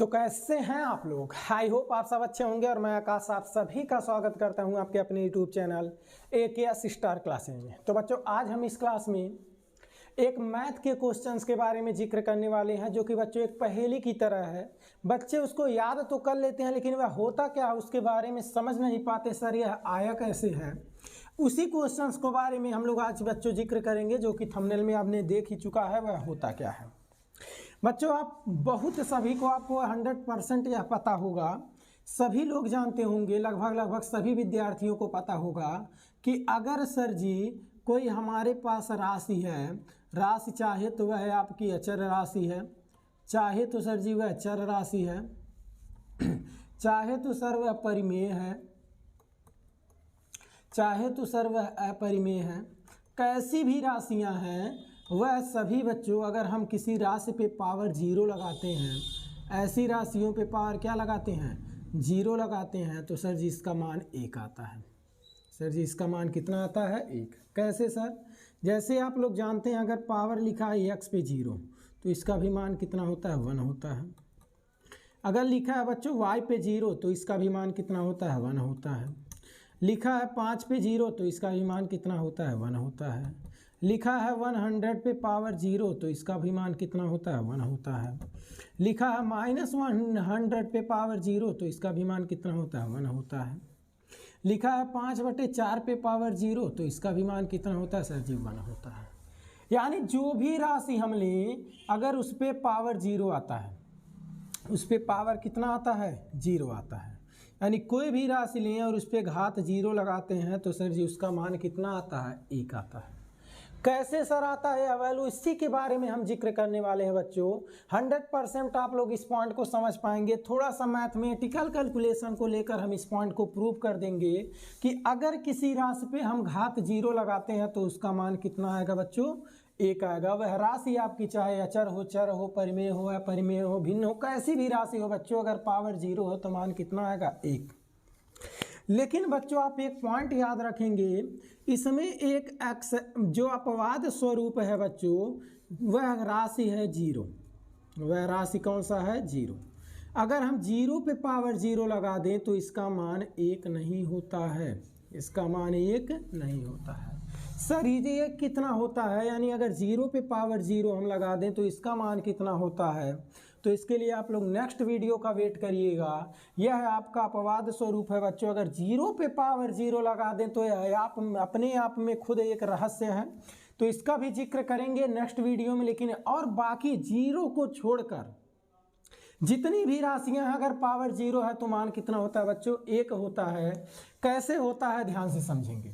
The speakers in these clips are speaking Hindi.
तो कैसे हैं आप लोग। आई होप आप सब अच्छे होंगे और मैं आकाश आप सभी का स्वागत करता हूं आपके अपने YouTube channel AKS star classes में। तो बच्चों आज हम इस क्लास में एक मैथ के क्वेश्चंस के बारे में जिक्र करने वाले हैं, जो कि बच्चों एक पहेली की तरह है। बच्चे उसको याद तो कर लेते हैं, लेकिन वह होता क्या है उसके बारे में समझ नहीं पाते। सर यह आया कैसे है, उसी क्वेश्चंस के बारे में हम लोग आज बच्चों जिक्र करेंगे, जो कि थंबनेल में आपने देख ही चुका है वह होता क्या है। बच्चों आप बहुत सभी को आपको 100% यह पता होगा, सभी लोग जानते होंगे, लगभग सभी विद्यार्थियों को पता होगा कि अगर सर जी कोई हमारे पास राशि है, राशि चाहे तो वह आपकी अचर राशि है, चाहे तो सर जी वह चर राशि है, चाहे तो सर वह परिमेय है, चाहे तो सर वह अपरिमेय है। कैसी भी राशियां हैं वह सभी बच्चों, अगर हम किसी राशि पे पावर 0 लगाते हैं, ऐसी राशियों पे पावर क्या लगाते हैं 0 लगाते हैं, तो सर जी इसका मान 1 आता है। सर जी इसका मान कितना आता है 1। कैसे सर, जैसे आप लोग जानते हैं अगर पावर लिखा है x पे 0 तो इसका भी मान कितना होता है 1 होता है। अगर लिखा है बच्चों y पे 0 तो इसका भी मान कितना होता है 1 होता है। लिखा है 5 पे 0 तो इसका भी मान कितना होता है 1 होता है। लिखा है 100 पे पावर 0 तो इसका भी मान कितना होता है 1 होता है। लिखा है -100 पे पावर 0 तो इसका भी मान कितना होता है 1 होता है। लिखा है 5/4 पे पावर 0 तो इसका भी मान कितना होता है सर जी 1 होता है। यानी जो भी राशि हम लें अगर उस पर पावर 0 आता है, उस पर पावर कितना आता है 0 आता है, यानी कोई भी राशि लें और उस पर घात 0 लगाते हैं तो सर जी उसका मान कितना आता है 1 आता है। कैसे सर आता है वैल्यू, इसी के बारे में हम जिक्र करने वाले हैं बच्चों। 100% आप लोग इस पॉइंट को समझ पाएंगे। थोड़ा सा मैथमेटिकल कैलकुलेशन को लेकर हम इस पॉइंट को प्रूव कर देंगे कि अगर किसी राशि पे हम घात 0 लगाते हैं तो उसका मान कितना आएगा बच्चों 1 आएगा। वह राशि आपकी चाहे अचर हो, चर हो, परिमेय हो, अपरिमेय हो, भिन्न हो, कैसी भी राशि हो बच्चों, अगर पावर 0 हो तो मान कितना आएगा 1। लेकिन बच्चों आप एक पॉइंट याद रखेंगे, इसमें एक एक्स जो अपवाद स्वरूप है बच्चों, वह राशि है 0। वह राशि कौन सा है 0। अगर हम 0 पे पावर 0 लगा दें तो इसका मान 1 नहीं होता है, इसका मान 1 नहीं होता है। सर ये कितना होता है, यानी अगर 0 पे पावर 0 हम लगा दें तो इसका मान कितना होता है, तो इसके लिए आप लोग नेक्स्ट वीडियो का वेट करिएगा। यह आपका अपवाद स्वरूप है बच्चों। अगर 0 पे पावर 0 लगा दें तो यह आप अपने आप में खुद एक रहस्य है, तो इसका भी जिक्र करेंगे नेक्स्ट वीडियो में। लेकिन और बाकी 0 को छोड़कर जितनी भी राशियां हैं अगर पावर 0 है तो मान कितना होता है बच्चों 1 होता है। कैसे होता है ध्यान से समझेंगे,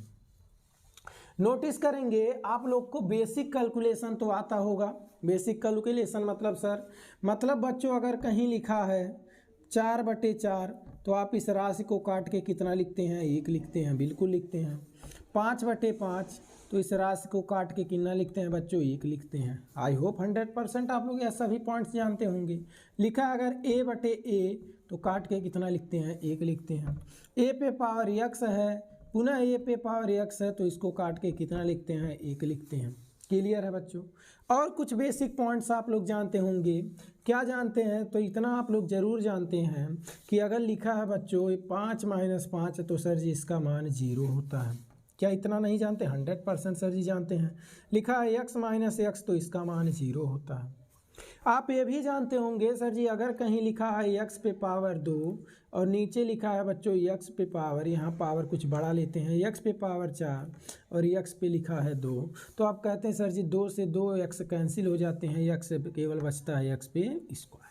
नोटिस करेंगे। आप लोग को बेसिक कैलकुलेशन तो आता होगा। बेसिक कैलकुलेशन मतलब सर, मतलब बच्चों अगर कहीं लिखा है 4/4 तो आप इस राशि को काट के कितना लिखते हैं 1 लिखते हैं, बिल्कुल लिखते हैं। 5/5 तो इस राशि को काट के कितना लिखते हैं बच्चों 1 लिखते हैं। आई होप 100% आप लोग यह सभी पॉइंट्स जानते होंगे। लिखा अगर a/a तो काट के कितना लिखते हैं 1 लिखते हैं। a पे पावर x है, पुनः a पे पावर x है तो इसको काट के कितना लिखते हैं 1 लिखते हैं। क्लियर है बच्चों। और कुछ बेसिक पॉइंट्स आप लोग जानते होंगे। क्या जानते हैं, तो इतना आप लोग जरूर जानते हैं कि अगर लिखा है बच्चों 5 - 5 तो सर जी इसका मान 0 होता है। क्या इतना नहीं जानते, 100% सर जी जानते हैं। लिखा है x - x तो इसका मान 0 होता है। आप ये भी जानते होंगे सर जी अगर कहीं लिखा है x पे पावर 2 और नीचे लिखा है बच्चों x पे पावर, यहाँ पावर कुछ बड़ा लेते हैं, x पे पावर 4 और x पे लिखा है 2, तो आप कहते हैं सर जी 2 से 2 x कैंसिल हो जाते हैं, x केवल बचता है x पे स्क्वायर।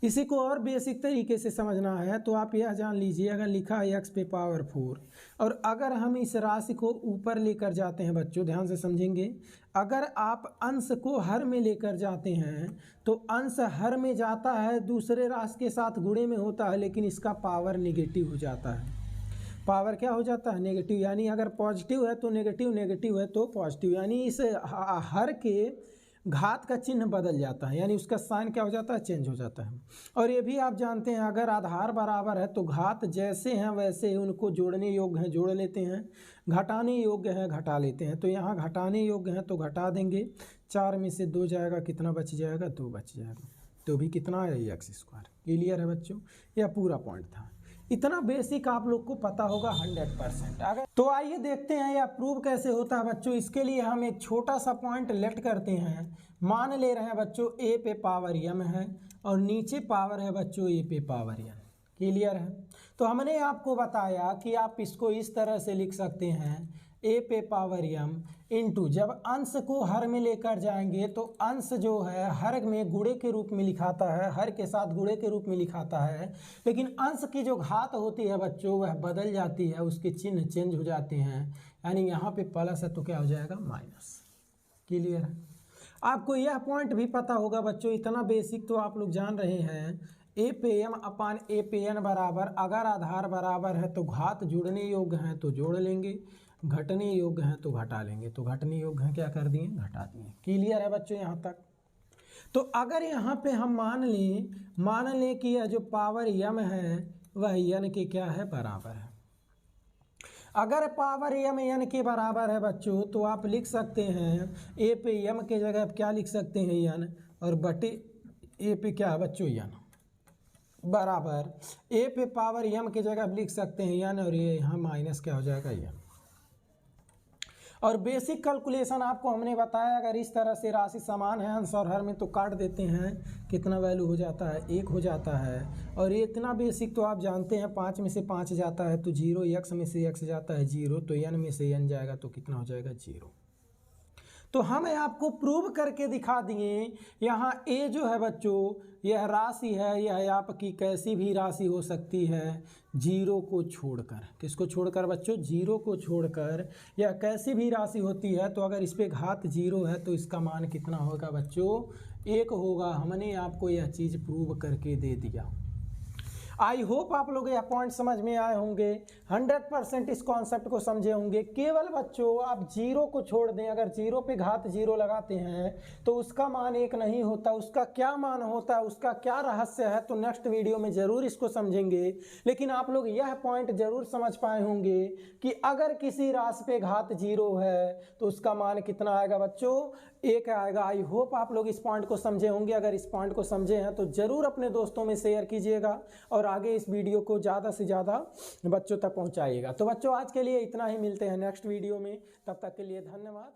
इसी को और बेसिक तरीके से समझना है तो आप यह जान लीजिए, अगर लिखा है x पे पावर 4 और अगर हम इस राशि को ऊपर लेकर जाते हैं बच्चों, ध्यान से समझेंगे, अगर आप अंश को हर में लेकर जाते हैं तो अंश हर में जाता है, दूसरे राशि के साथ गुणे में होता है, लेकिन इसका पावर नेगेटिव हो जाता है। पावर क्या हो जाता है नेगेटिव, यानी अगर पॉजिटिव है तो नेगेटिव, नेगेटिव है तो पॉजिटिव, यानी इस हर के घात का चिन्ह बदल जाता है, यानी उसका साइन क्या हो जाता है चेंज हो जाता है। और ये भी आप जानते हैं अगर आधार बराबर है तो घात जैसे हैं वैसे ही उनको जोड़ने योग्य हैं जोड़ लेते हैं, घटाने योग्य हैं घटा लेते हैं। तो यहाँ घटाने योग्य हैं तो घटा देंगे, 4 में से 2 जाएगा, कितना बच जाएगा 2 बच जाएगा। तो भी कितना आया x स्क्वायर। क्लियर है बच्चों, यह पूरा पॉइंट था। इतना बेसिक आप लोग को पता होगा 100%। अगर तो आइए देखते हैं यह प्रूव कैसे होता है बच्चों। इसके लिए हम एक छोटा सा पॉइंट लेट करते हैं। मान ले रहे हैं बच्चों a पे पावर m है और नीचे पावर है बच्चों a पे पावर n। क्लियर है, तो हमने आपको बताया कि आप इसको इस तरह से लिख सकते हैं a पे पावर m इंटू, जब अंश को हर में लेकर जाएंगे तो अंश जो है हर में गुणे के रूप में लिखाता है, हर के साथ गुणे के रूप में लिखाता है, लेकिन अंश की जो घात होती है बच्चों वह बदल जाती है, उसके चिन्ह चेंज हो जाते हैं। यानी यहाँ पे प्लस है तो क्या हो जाएगा माइनस। क्लियर है, आपको यह पॉइंट भी पता होगा बच्चों, इतना बेसिक तो आप लोग जान रहे हैं। ए पे एम अपान ए पे एन बराबर, अगर आधार बराबर है तो घात जुड़ने योग्य हैं तो जोड़ लेंगे, घटने योग्य हैं तो घटा लेंगे। तो घटने योग्य हैं क्या कर दिए, घटा दिए। क्लियर है बच्चों यहाँ तक। तो अगर यहाँ पे हम मान लें कि यह जो पावर यम है वह यन के क्या है, बराबर है। अगर पावर यम यन के बराबर है बच्चों तो आप लिख सकते हैं ए पे यम के जगह आप क्या लिख सकते हैं, यन, और बटे ए पे क्या है बच्चों, यन, बराबर ए पे पावर यम के जगह आप लिख सकते हैं यन, और ये यहाँ माइनस क्या हो जाएगा, यन। और बेसिक कैलकुलेशन आपको हमने बताया, अगर इस तरह से राशि समान है अंश और हर में तो काट देते हैं, कितना वैल्यू हो जाता है, 1 हो जाता है। और ये इतना बेसिक तो आप जानते हैं, 5 में से 5 जाता है तो 0, x में से x जाता है 0, तो n में से n जाएगा तो कितना हो जाएगा, 0। तो हम आपको प्रूव करके दिखा दिए। यहाँ a जो है बच्चों यह राशि है, यह आपकी कैसी भी राशि हो सकती है, 0 को छोड़कर। किसको छोड़कर बच्चों, 0 को छोड़कर यह कैसी भी राशि होती है। तो अगर इस पे घात 0 है तो इसका मान कितना होगा बच्चों, 1 होगा। हमने आपको यह चीज़ प्रूव करके दे दिया। आई होप आप लोग यह पॉइंट समझ में आए होंगे, 100% इस कॉन्सेप्ट को समझे होंगे। केवल बच्चों आप 0 को छोड़ दें, अगर 0 पे घात 0 लगाते हैं तो उसका मान 1 नहीं होता। उसका क्या मान होता है, उसका क्या रहस्य है, तो नेक्स्ट वीडियो में ज़रूर इसको समझेंगे। लेकिन आप लोग यह पॉइंट ज़रूर समझ पाए होंगे कि अगर किसी राशि पे घात 0 है तो उसका मान कितना आएगा बच्चों, 1 आएगा। आई होप आप लोग इस पॉइंट को समझे होंगे। अगर इस पॉइंट को समझे हैं तो ज़रूर अपने दोस्तों में शेयर कीजिएगा और आगे इस वीडियो को ज़्यादा से ज़्यादा बच्चों तक पहुंचाइएगा। तो बच्चों आज के लिए इतना ही, मिलते हैं नेक्स्ट वीडियो में, तब तक के लिए धन्यवाद।